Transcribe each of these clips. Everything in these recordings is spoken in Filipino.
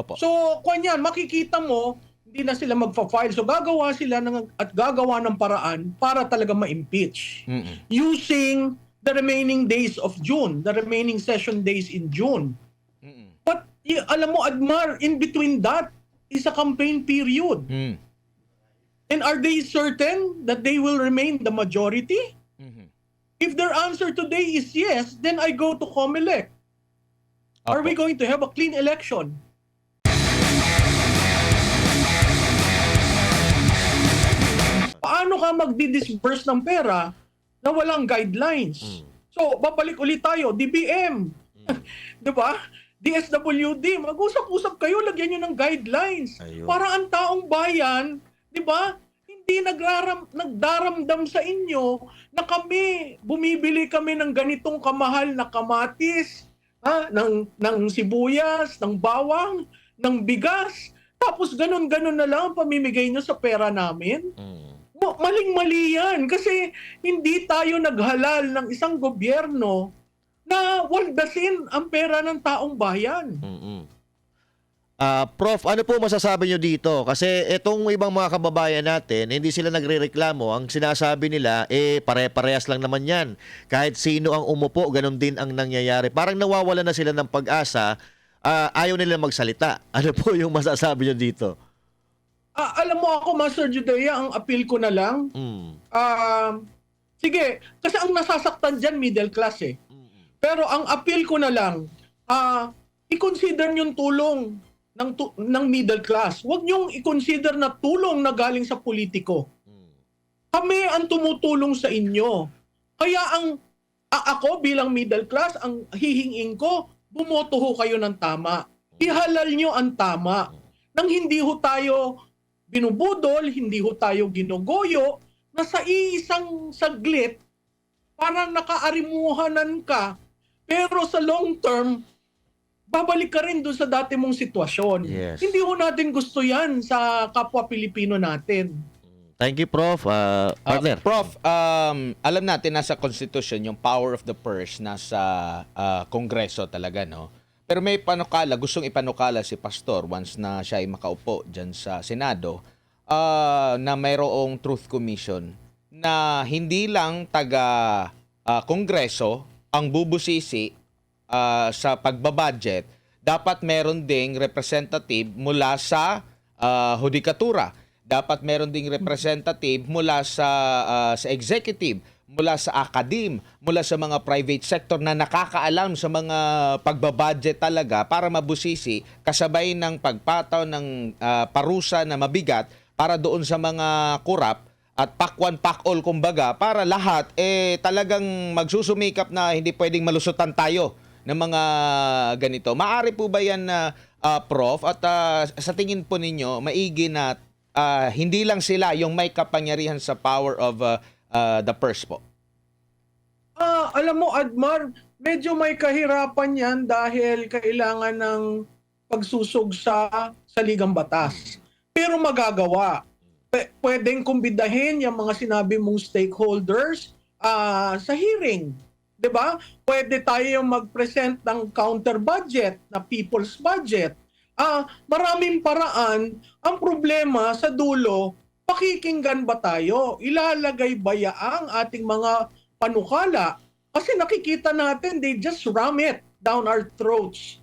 Opo. So, kanyan, makikita mo, hindi na sila magfa-file. So, gagawa sila at gagawa ng paraan para talaga ma-impeach. Using the remaining days of June, the remaining session days in June. But, alam mo, Admar, in between that is a campaign period. And are they certain that they will remain the majority? If their answer today is yes, then I go to COMELEC. Are we going to have a clean election? Paano ka magdi-disburse ng pera na walang guidelines? So, babalik ulit tayo, DBM. Di ba? DSWD, mag-usap-usap kayo, lagyan nyo ng guidelines. Ayun. Para ang taong bayan, di ba, hindi nagdaramdam sa inyo na bumibili kami ng ganitong kamahal na kamatis, ng sibuyas, ng bawang, ng bigas, tapos ganun-ganun na lang ang pamimigay nyo sa pera namin. Maling-mali yan kasi hindi tayo naghalal ng isang gobyerno na waldasin ang pera ng taong bayan. Prof, ano po masasabi nyo dito? Kasi itong ibang mga kababayan natin, hindi sila nagrereklamo. Ang sinasabi nila, pare-parehas lang naman yan. Kahit sino ang umupo, ganun din ang nangyayari. Parang nawawala na sila ng pag-asa, ayaw nila magsalita. Ano po yung masasabi nyo dito? Alam mo ako, Master Judea, ang appeal ko na lang, sige, kasi ang nasasaktan dyan, middle class eh. Pero ang appeal ko na lang, i-consider yung tulong ng middle class. Huwag niyong i-consider na tulong na galing sa politiko. Kami ang tumutulong sa inyo. Kaya ako bilang middle class, ang hihingin ko, bumoto ho kayo ng tama. Ihalal nyo ang tama. Nang hindi ho tayo binubudol, hindi ho tayo ginugoyo, na sa iisang saglit, parang nakaarimuhanan ka, pero sa long term, babalik ka rin doon sa dati mong sitwasyon. Yes. Hindi ho natin gusto yan sa kapwa Pilipino natin. Thank you, Prof. Partner. Prof, alam natin nasa Constitution yung power of the purse nasa Kongreso talaga, no? Pero may panukala, gustong ipanukala si Pastor once na siya ay makaupo dyan sa Senado, na mayroong Truth Commission na hindi lang taga-Kongreso ang bubusisi sa pagbabudget, dapat meron ding representative mula sa hudikatura. Dapat meron ding representative mula sa executive, mula sa academe, mula sa mga private sector na nakakaalam sa mga pagbabudget talaga para mabusisi kasabay ng pagpataw ng parusa na mabigat para doon sa mga kurap at pakwan pakol kumbaga para lahat talagang magsusumikap na hindi pwedeng malusutan tayo ng mga ganito. Maari po ba yan Prof? At sa tingin po ninyo, maigi na hindi lang sila yung may kapangyarihan sa power of the purse po? Alam mo, Admar, medyo may kahirapan yan dahil kailangan ng pagsusog sa ligang batas. Pero magagawa. Pwedeng kumbidahin yung mga sinabi mong stakeholders sa hearing. 'Di ba? Pwede tayo mag-present ng counter budget na people's budget. Maraming paraan. Ang problema sa dulo, pakikinggan ba tayo? Ilalagay ba ang ating mga panukala? Kasi nakikita natin, they just ram it down our throats.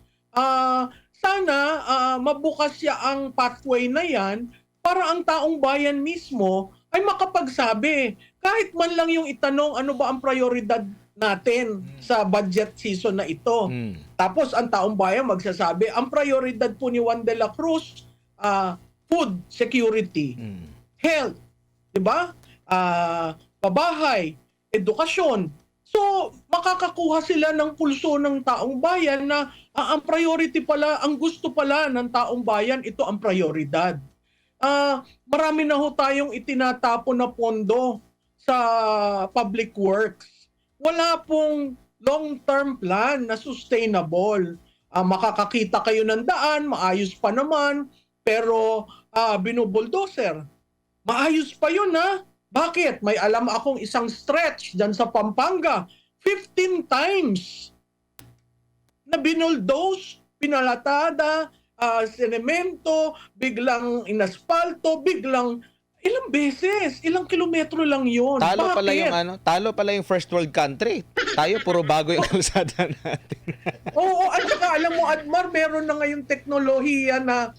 Sana mabukas ang pathway na yan para ang taong bayan mismo ay makapagsabi. Kahit man lang yung itanong ano ba ang prioridad natin sa budget season na ito. Tapos ang taong bayan magsasabi, ang prioridad po ni Juan de la Cruz, food security, health, 'di ba? Pabahay, edukasyon. So, makakakuha sila ng pulso ng taong bayan na ang priority pala, ang gusto pala ng taong bayan, ito ang prioridad. Marami na ho tayong itinatapon na pondo sa public works. Wala pong long-term plan na sustainable. Makakakita kayo ng daan, maayos pa naman, pero binubuldoser. Maayos pa yun Bakit? May alam akong isang stretch dyan sa Pampanga, 15 times na binuldoze, pinalatada, sinemento, biglang inaspalto, biglang ilang beses, ilang kilometro lang yun. Talo pala Bakit? yung talo pala yung first world country. Tayo puro bago yung kalsada natin. Oo, at saka alam mo, Admar, meron na ngayong teknolohiya na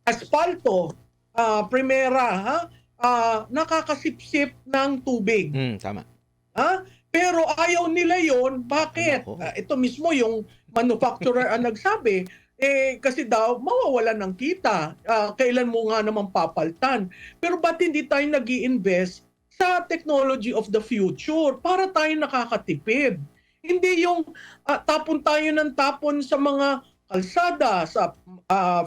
asfalto, primera, ha? Nakakasipsip ng tubig. Tama. Ha? Pero ayaw nila yon. Bakit? Nako. Ito mismo yung manufacturer ang nagsabi. Kasi daw, mawawalan ng kita. Kailan mo nga naman papaltan? Pero ba't hindi tayo nag-i-invest sa technology of the future para tayo nakakatipid? Hindi yung tapon tayo ng tapon sa mga kalsada, sa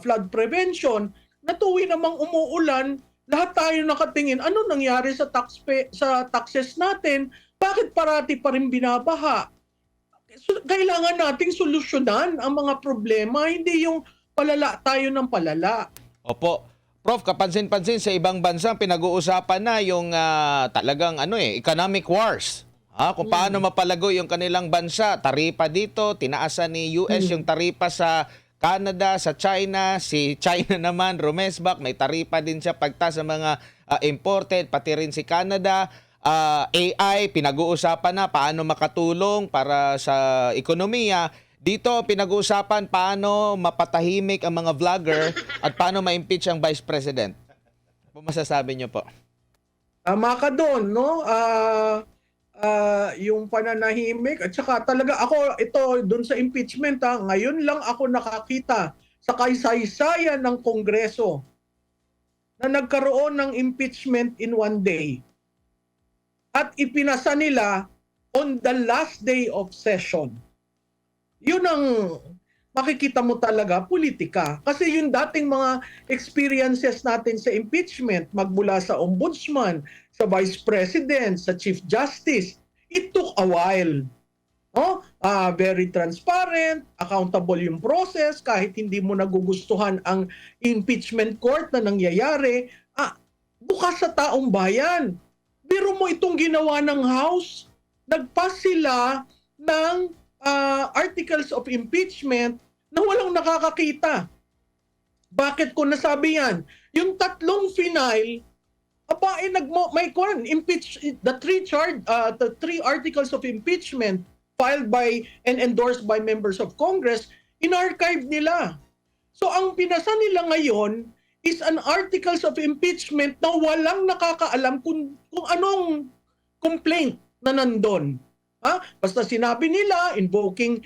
flood prevention, na tuwi namang umuulan, lahat tayo nakatingin, ano nangyari sa taxes natin? Bakit parati pa rin binabaha? Kailangan nating solusyonan ang mga problema, hindi yung palala tayo ng palala. Opo. Prof, kapansin-pansin sa ibang bansa pinag-uusapan na yung talagang economic wars. Kung paano mapalago yung kanilang bansa. Taripa dito, tinaasan ni US yung taripa sa Canada, sa China. Si China naman, rumesbak, may taripa din siya pagtaas sa mga imported, pati rin si Canada. AI, pinag-uusapan na paano makatulong para sa ekonomiya. Dito, pinag-uusapan paano mapatahimik ang mga vlogger at paano ma-impeach ang Vice President. Ano masasabi niyo po? Tama ka doon, no? Yung pananahimik at saka talaga ako ito doon sa impeachment, ngayon lang ako nakakita sa kaysaysayan ng Kongreso na nagkaroon ng impeachment in one day. At ipinasa nila on the last day of session. Yun ang makikita mo talaga, politika. Kasi yung dating mga experiences natin sa impeachment, magmula sa ombudsman, sa vice president, sa chief justice, it took a while. Very transparent, accountable yung process, kahit hindi mo nagugustuhan ang impeachment court na nangyayari, bukas sa taong bayan. Biro mo itong ginawa ng House, nagpass sila ng articles of impeachment na walang nakakakita. Bakit ko nasabi yan? Yung tatlong final, impeach the three articles of impeachment filed by and endorsed by members of Congress, in-archive nila. So ang pinasa nila ngayon is an articles of impeachment na walang nakakaalam kung anong complaint na nandun. Basta sinabi nila invoking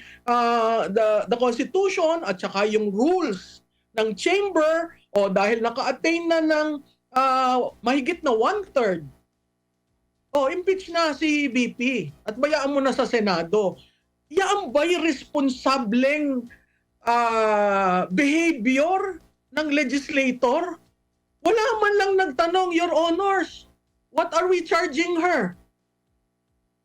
the Constitution at saka yung rules ng chamber, o dahil naka-attain na ng mahigit na 1/3. Impeach na si VP at bayaan mo na sa Senado. Yan ba'y responsableng behavior ng legislator? Wala man lang nagtanong, Your Honors, what are we charging her?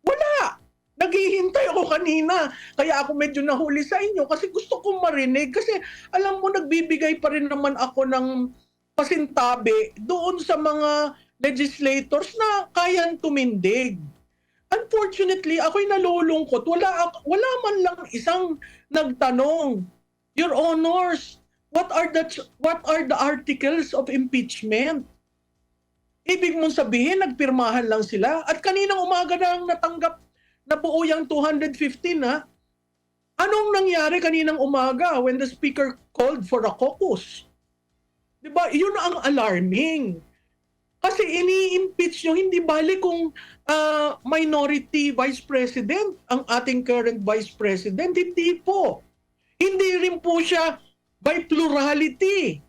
Wala. Naghihintay ako kanina. Kaya ako medyo nahuli sa inyo kasi gusto kong marinig. Kasi alam mo, nagbibigay pa rin naman ako ng pasintabi doon sa mga legislators na kayang tumindig. Unfortunately, ako'y nalulungkot. Wala man lang isang nagtanong, Your Honors, what are the articles of impeachment? Ibig mong sabihin, nagpirmahan lang sila at kaninang umaga na natanggap na buo yung 215, Anong nangyari kaninang umaga when the speaker called for a caucus? Diba? Yun ang alarming. Kasi ini-impeach nyo, hindi bali kung minority vice president ang ating current vice president. Hindi po. Hindi rin po siya by plurality.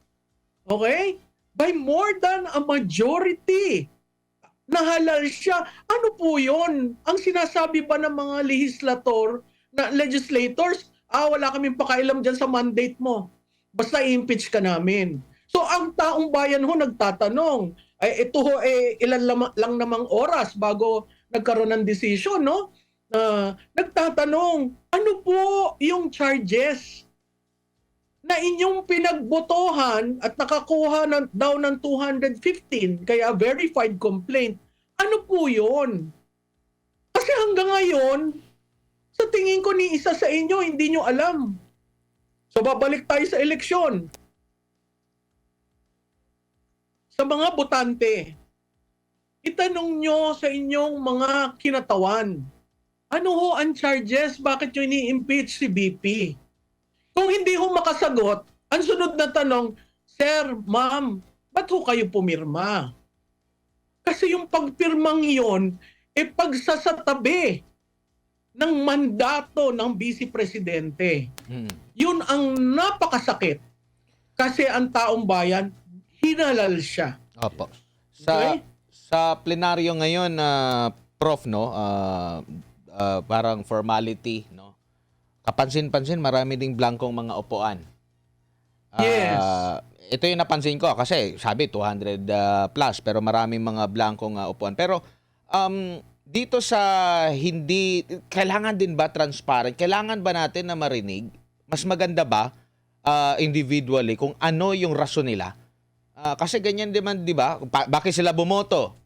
Okay? By more than a majority. Nahalal siya. Ano po yun? Ang sinasabi ba ng mga legislators, wala kaming pakailam dyan sa mandate mo. Basta i-impeach ka namin. So ang taong bayan ho nagtatanong, ito ho ilan lang namang oras bago nagkaroon ng decision, no? Nagtatanong, ano po yung charges na inyong pinagbotohan at nakakuha daw ng 215, kaya verified complaint? Ano po yun? Kasi hanggang ngayon, sa tingin ko ni isa sa inyo, hindi nyo alam. So babalik tayo sa eleksyon. Sa mga botante, itanong nyo sa inyong mga kinatawan, ano ho ang charges? Bakit nyo ini-impeach si BP? Kung hindi ho makasagot, ang sunod na tanong, Sir, Ma'am, ba't ho kayo pumirma? Kasi yung pagpirmang yon, pagsasatabi ng mandato ng Vice Presidente. Mm. Yun ang napakasakit. Kasi ang taong bayan, hinalal siya. Opo. Sa Okay? sa plenaryo ngayon prof no, parang formality no. Kapansin-pansin marami ding blankong mga upuan. Yes. Ito yung napansin ko kasi sabi 200 plus pero maraming mga blankong upuan. Pero dito sa hindi kailangan din ba transparent? Kailangan ba natin na marinig? Mas maganda ba individually kung ano yung rason nila? Kasi ganyan din man, 'di ba? Bakit sila bumoto?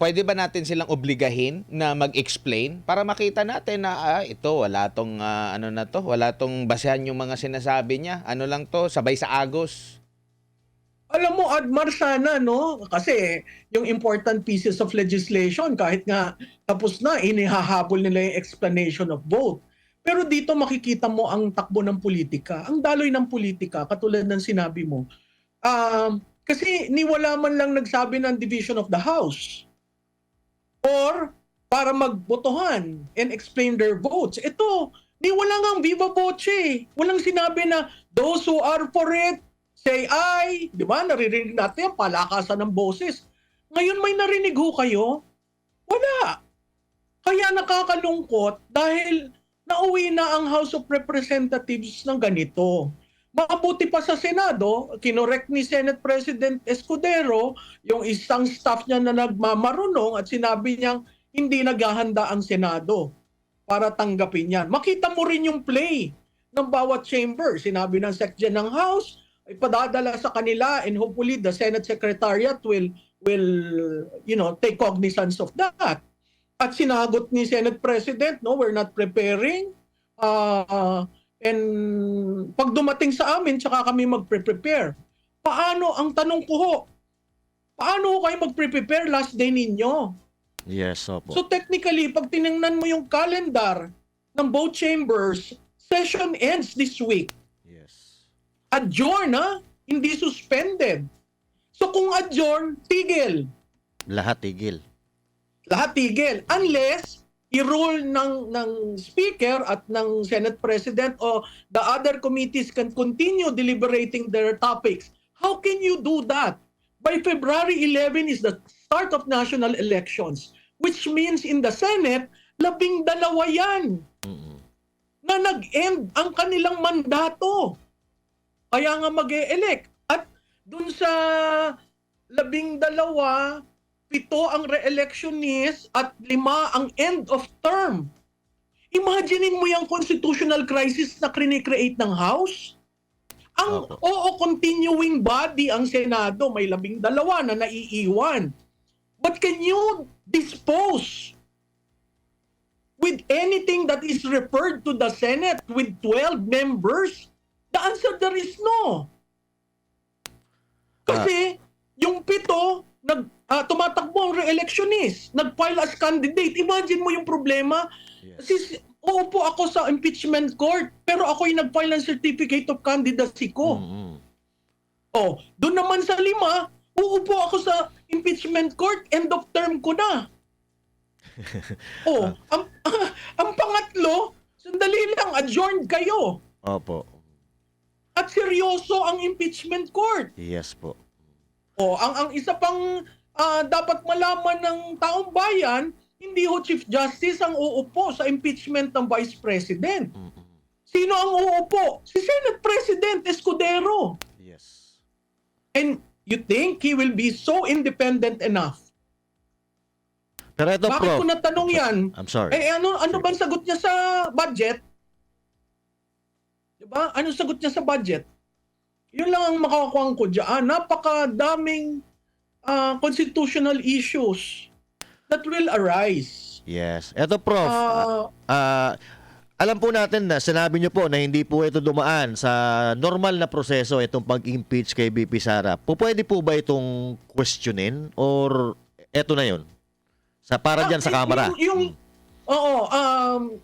Pwede ba natin silang obligahin na mag-explain para makita natin na ito wala tong ano na to, wala tong basehan yung mga sinasabi niya. Ano lang to, sabay sa agos. Alam mo, Admar, sana, no? Kasi yung important pieces of legislation, kahit nga tapos na, inihahabol nila yung explanation of vote. Pero dito makikita mo ang takbo ng politika, ang daloy ng politika, katulad ng sinabi mo. Kasi wala man lang nagsabi ng division of the House or para magbotohan and explain their votes. Ito, wala nga ang viva voce. Walang sinabi na those who are for it, say aye. Di ba? Naririnig natin yung palakasan ng boses. Ngayon may narinig ho kayo? Wala. Kaya nakakalungkot dahil nauwi na ang House of Representatives ng ganito. Mabuti pa sa Senado, kinorek ni Senate President Escudero yung isang staff niya na nagmamarunong at sinabi niyang hindi naghahanda ang Senado para tanggapin yan. Makita mo rin yung play ng bawat chamber. Sinabi ng Secretary ng House, ipadadala sa kanila and hopefully the Senate Secretariat will take cognizance of that. At sinagot ni Senate President, no, we're not preparing. And pag dumating sa amin, tsaka kami magpre-prepare. Paano, ang tanong ko ho, paano kayo magpre-prepare last day ninyo? Yes, opo. So technically, pag tinignan mo yung calendar ng both chambers, session ends this week. Yes. Adjourn, ha? Hindi suspended. So kung adjourn, tigil. Lahat tigil. Lahat tigil. Unless i-rule ng Speaker at ng Senate President o the other committees can continue deliberating their topics. How can you do that? By February 11 is the start of national elections, which means in the Senate, 12 yan na nag-end ang kanilang mandato. Kaya nga mag-e-elect. At dun sa 12, 7 ang re-electionist at 5 ang end of term. Imaginein mo yung constitutional crisis na create ng House. Ang continuing body ang Senado, may 12 na naiiwan. But can you dispose with anything that is referred to the Senate with 12 members? The answer there is no. Kasi yung 7 tumatakbo ang re-electionist, nag-file as candidate. Imagine mo yung problema. Yes. Uupo ako sa impeachment court, pero ako yung nag-file ng certificate of candidacy ko. Doon naman sa 5, uupo ako sa impeachment court, end of term ko na. Ang pangatlo, sandali lang, adjourned kayo. Opo. At seryoso ang impeachment court. Yes po. Ang isa pang dapat malaman ng taong bayan, hindi ho Chief Justice ang uupo sa impeachment ng Vice President. Sino ang uupo? Si Senate President Escudero. Yes. And you think he will be so independent enough? Pero ito, Bakit Prof. ko natanong yan? I'm sorry. Ano bang sagot niya sa budget? Diba? Ano sagot niya sa budget? Yun lang ang makakuha ko dyan. Napakadaming constitutional issues that will arise. Yes. Ito, Prof. Alam po natin na sinabi niyo po na hindi po ito dumaan sa normal na proseso itong pag-impeach kay BP Sara. Pwede po ba itong questionin or eto na 'yon? Sa para diyan sa kamera. Oo,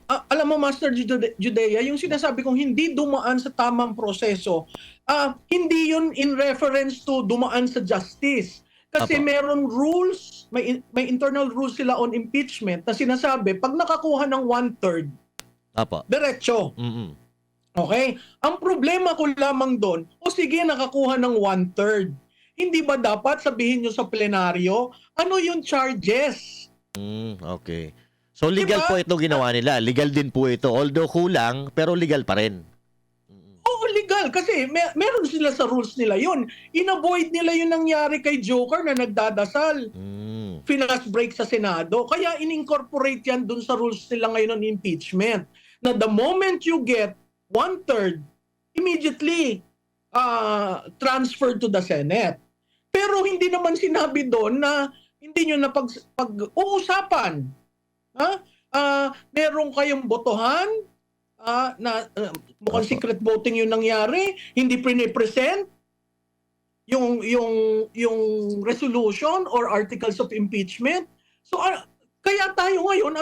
alam mo Master Judea, yung sinasabi kong hindi dumaan sa tamang proseso, hindi yun in reference to dumaan sa justice. Kasi Apo. meron rules, may internal rules sila on impeachment na sinasabi, pag nakakuha ng 1/3, Apo. diretso. Mm. Okay? Ang problema ko lamang doon, o sige, nakakuha ng 1/3. Hindi ba dapat sabihin nyo sa plenaryo, ano yung charges? Okay. So legal Diba? po ito ginawa nila. Legal din po ito. Although kulang, pero legal pa rin. Oo, legal. Kasi meron sila sa rules nila yun. In-avoid nila yung nangyari kay Joker na nagdadasal. Fast break sa Senado. Kaya in-incorporate yan dun sa rules nila ngayon ng impeachment. Na the moment you get 1/3, immediately transferred to the Senate. Pero hindi naman sinabi doon na hindi nyo na pag-uusapan. Meron kayong botohan na mukhang secret voting yung nangyari, hindi pre-present yung resolution or articles of impeachment. So kaya tayo ngayon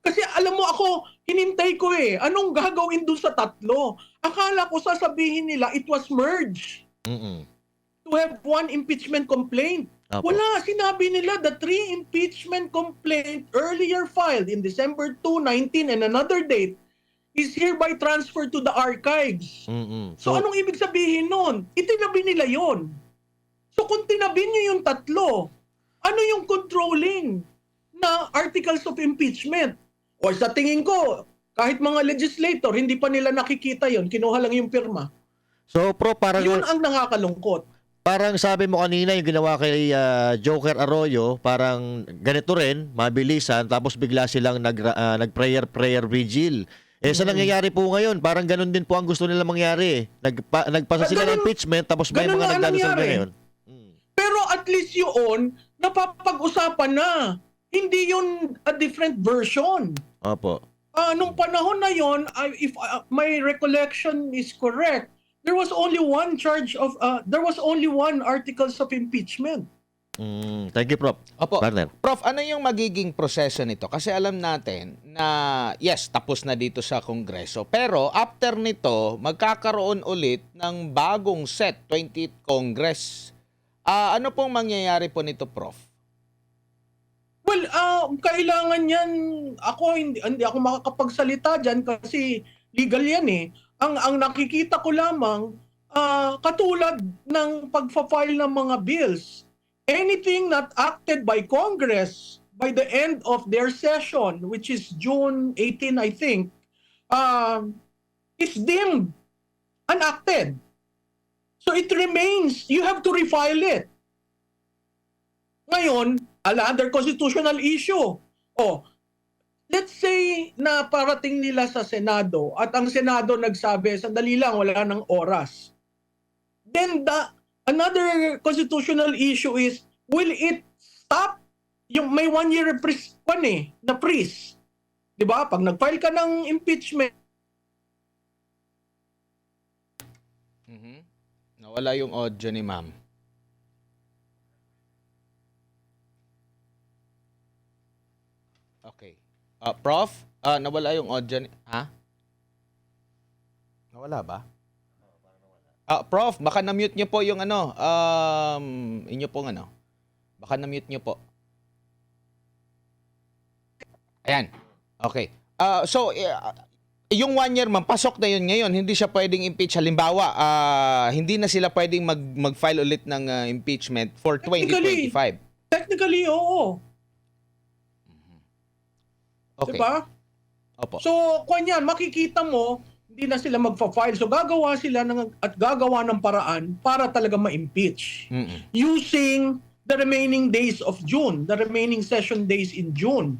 kasi alam mo ako, hinintay ko anong gagawin dun sa tatlo. Akala ko sasabihin nila it was merged to have one impeachment complaint. Apo. Wala, sinabi nila the 3 impeachment complaint earlier filed in December 2, 19 and another date is hereby transferred to the archives. So anong ibig sabihin nun? Itinabi nila yon. So kung tinabi nyo yung tatlo, ano yung controlling na articles of impeachment? O sa tingin ko, kahit mga legislator, hindi pa nila nakikita yon, kinuha lang yung pirma. So pro parang Yun ang nakakalungkot. Parang sabi mo kanina yung ginawa kay Joker Arroyo, parang ganito rin, mabilisan, tapos bigla silang nag-prayer vigil. Sa nangyayari po ngayon, parang ganun din po ang gusto nila mangyari. Nagpasa sila ng impeachment, tapos may ganun mga na nagdadasal nangyari. ngayon. Pero at least yun, napapag-usapan na. Hindi yun a different version. Opo. Nung panahon na yun, if my recollection is correct, there was only one articles of impeachment. Thank you, Prof. Opo. Partner. Prof, ano yung magiging proseso nito? Kasi alam natin na yes, tapos na dito sa Kongreso. Pero after nito, magkakaroon ulit ng bagong set, 20th Congress. Ano pong mangyayari po nito, Prof? Well, kailangan yan, hindi ako makakapagsalita dyan kasi legal yan Ang nakikita ko lamang, katulad ng pagfa-file ng mga bills, anything not acted by Congress by the end of their session, which is June 18, I think, is deemed unacted. So it remains, you have to refile it. Ngayon, another constitutional issue. Let's say na parating nila sa Senado at ang Senado nagsabi, sandali lang, wala ng oras. Then another constitutional issue is, will it stop? Yung may 1 year na freeze. Diba? Pag nag-file ka ng impeachment, Nawala yung audio ni ma'am. Okay. Prof, nawala yung audio ni... Ha? Nawala ba? Prof, baka na-mute nyo po yung inyo pong Baka na-mute nyo po. Ayan. Okay. So, yung 1 year man, pasok na yun ngayon. Hindi siya pwedeng impeach. Halimbawa, hindi na sila pwedeng mag-file ulit ng impeachment for 2025. Technically, oo. Okay. Diba? Opo. So, kanyan, makikita mo, hindi na sila magfa-file. So, gagawa sila at gagawa ng paraan para talaga ma-impeach. Using the remaining days of June, the remaining session days in June.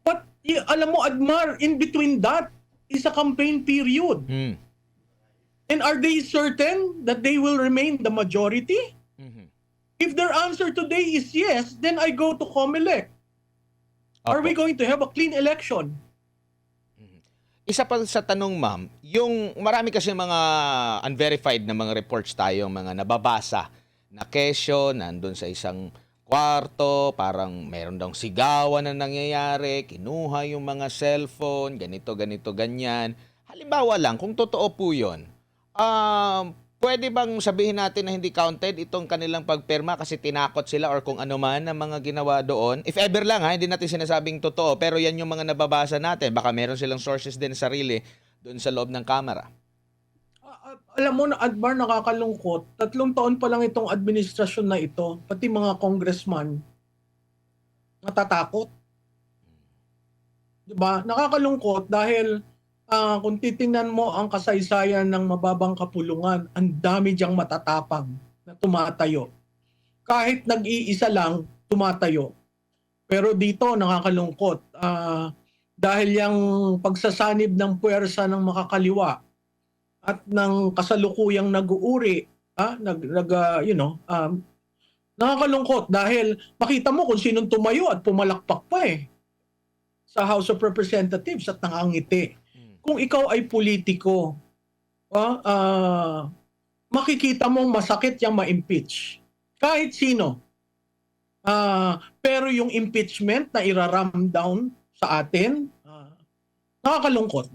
But, alam mo, Admar, in between that is a campaign period. And are they certain that they will remain the majority? If their answer today is yes, then I go to COMELEC. Are we going to have a clean election? isa pa sa tanong, ma'am, yung marami kasi mga unverified na mga reports tayo, mga nababasa na kesyo, nandun sa isang kwarto, parang meron daw sigawan na nangyayari, kinuha yung mga cellphone, ganito, ganito, ganyan. Halimbawa lang, kung totoo po yun, pwede bang sabihin natin na hindi counted itong kanilang pagpirma kasi tinakot sila or kung ano man ang mga ginawa doon? If ever lang ha, hindi natin sinasabing totoo, pero yan yung mga nababasa natin. Baka meron silang sources din sarili doon sa loob ng kamera. Alam mo na, Admar, nakakalungkot. 3 taon pa lang itong administrasyon na ito, pati mga congressman, natatakot. Diba? Nakakalungkot dahil kung titingnan mo ang kasaysayan ng mababang kapulungan, ang dami diyang matatapang na tumatayo. Kahit nag-iisa lang, tumatayo. Pero dito, nakakalungkot. Dahil yung pagsasanib ng puwersa ng makakaliwa at ng kasalukuyang nag-uuri, nakakalungkot dahil makita mo kung sinong tumayo at pumalakpak pa sa House of Representatives at nakangiti. Kung ikaw ay politiko, makikita mong masakit yung ma-impeach. Kahit sino. Pero yung impeachment na iraram down sa atin, nakakalungkot.